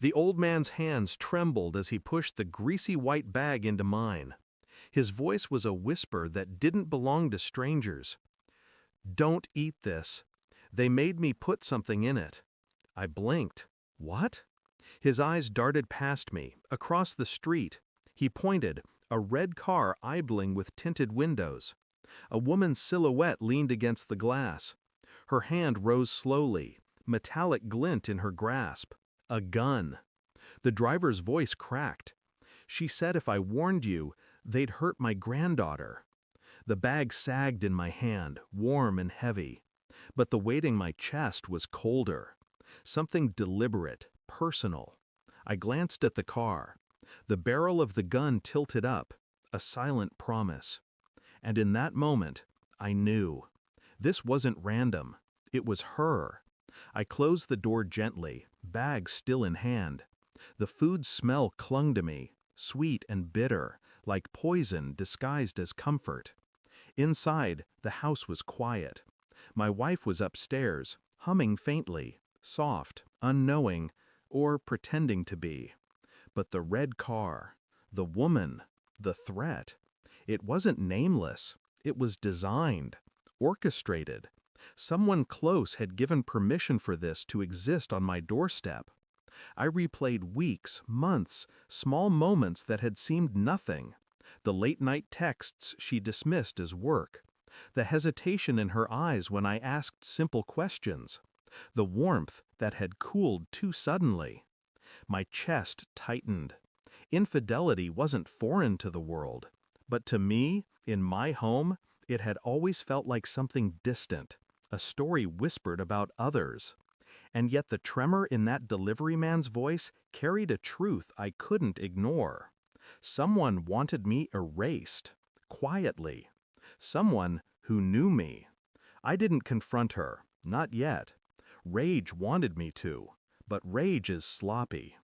The old man's hands trembled as he pushed the greasy white bag into mine. His voice was a whisper that didn't belong to strangers. "Don't eat this. They made me put something in it." I blinked. "What?" His eyes darted past me, across the street. He pointed, a red car idling with tinted windows. A woman's silhouette leaned against the glass. Her hand rose slowly, metallic glint in her grasp. A gun. The driver's voice cracked. "She said if I warned you, they'd hurt my granddaughter." The bag sagged in my hand, warm and heavy. But the weight in my chest was colder. Something deliberate, personal. I glanced at the car. The barrel of the gun tilted up, a silent promise. And in that moment, I knew. This wasn't random. It was her. I closed the door gently, bag still in hand. The food smell clung to me, sweet and bitter, like poison disguised as comfort. Inside, the house was quiet. My wife was upstairs, humming faintly, soft, unknowing, or pretending to be. But the red car, the woman, the threat, it wasn't nameless. It was designed, orchestrated. Someone close had given permission for this to exist on my doorstep. I replayed weeks, months, small moments that had seemed nothing. The late-night texts she dismissed as work. The hesitation in her eyes when I asked simple questions. The warmth that had cooled too suddenly. My chest tightened. Infidelity wasn't foreign to the world. But to me, in my home, it had always felt like something distant, a story whispered about others. And yet the tremor in that delivery man's voice carried a truth I couldn't ignore. Someone wanted me erased, quietly. Someone who knew me. I didn't confront her, not yet. Rage wanted me to, but rage is sloppy.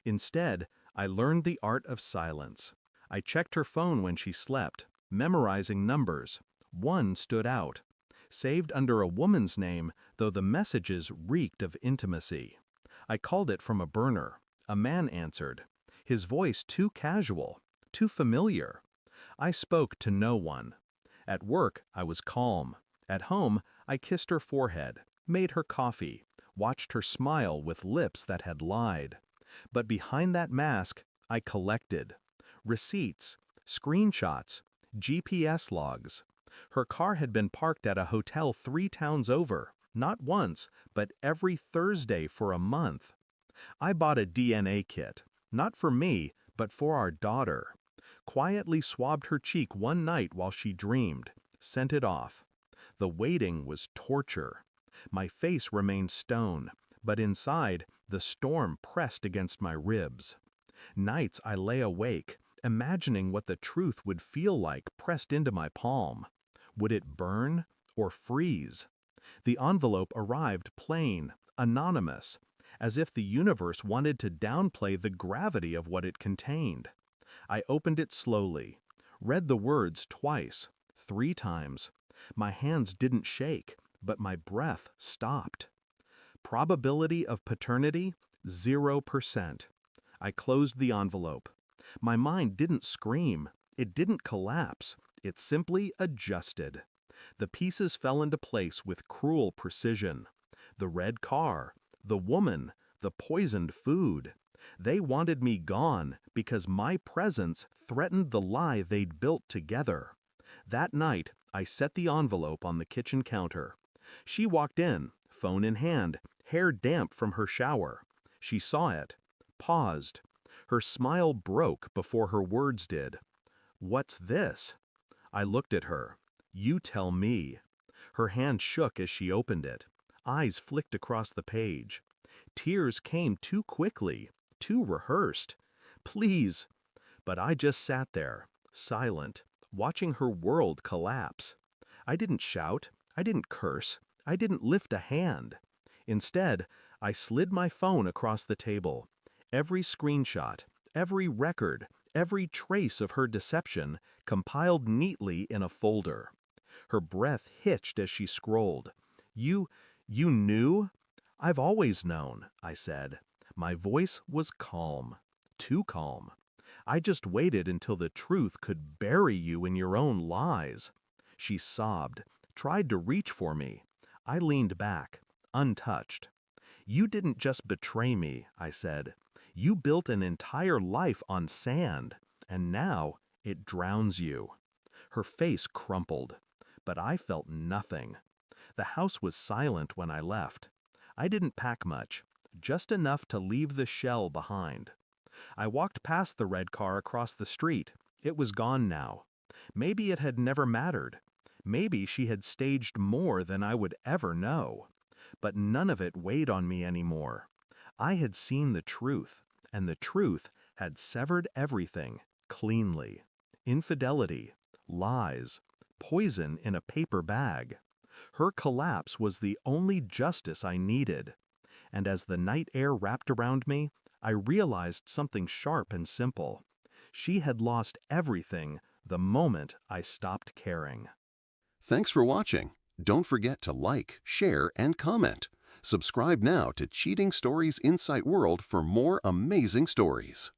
Instead, I learned the art of silence. I checked her phone when she slept, memorizing numbers. One stood out. Saved under a woman's name, though the messages reeked of intimacy. I called it from a burner. A man answered. His voice too casual, too familiar. I spoke to no one. At work, I was calm. At home, I kissed her forehead, made her coffee, watched her smile with lips that had lied. But behind that mask, I collected. Receipts, screenshots, GPS logs. Her car had been parked at a hotel 3 towns over, not once, but every Thursday for a month. I bought a DNA kit, not for me, but for our daughter. Quietly swabbed her cheek one night while she dreamed, sent it off. The waiting was torture. My face remained stone, but inside, the storm pressed against my ribs. Nights I lay awake, imagining what the truth would feel like pressed into my palm. Would it burn or freeze? The envelope arrived plain, anonymous, as if the universe wanted to downplay the gravity of what it contained. I opened it slowly, read the words twice, 3 times. My hands didn't shake, but my breath stopped. Probability of paternity, 0%. I closed the envelope. My mind didn't scream. It didn't collapse. It simply adjusted. The pieces fell into place with cruel precision. The red car, the woman, the poisoned food. They wanted me gone because my presence threatened the lie they'd built together. That night, I set the envelope on the kitchen counter. She walked in, phone in hand, hair damp from her shower. She saw it, paused. Her smile broke before her words did. "What's this?" I looked at her. "You tell me." Her hand shook as she opened it. Eyes flicked across the page. Tears came too quickly, too rehearsed. "Please." But I just sat there, silent, watching her world collapse. I didn't shout. I didn't curse. I didn't lift a hand. Instead, I slid my phone across the table. Every screenshot, every record, every trace of her deception compiled neatly in a folder. Her breath hitched as she scrolled. You knew?" "I've always known," I said. My voice was calm, too calm. I just waited until the truth could bury you in your own lies. She sobbed, tried to reach for me. I leaned back, untouched. You didn't just betray me, I said. You built an entire life on sand, and now it drowns you. Her face crumpled, but I felt nothing. The house was silent when I left. I didn't pack much, just enough to leave the shell behind. I walked past the red car across the street. It was gone now. Maybe it had never mattered. Maybe she had staged more than I would ever know. But none of it weighed on me anymore. I had seen the truth, and the truth had severed everything cleanly. Infidelity, lies, poison in a paper bag. Her collapse was the only justice I needed. And as the night air wrapped around me, I realized something sharp and simple. She had lost everything the moment I stopped caring. Thanks for watching. Don't forget to like, share, and comment. Subscribe now to Cheating Stories Insight World for more amazing stories.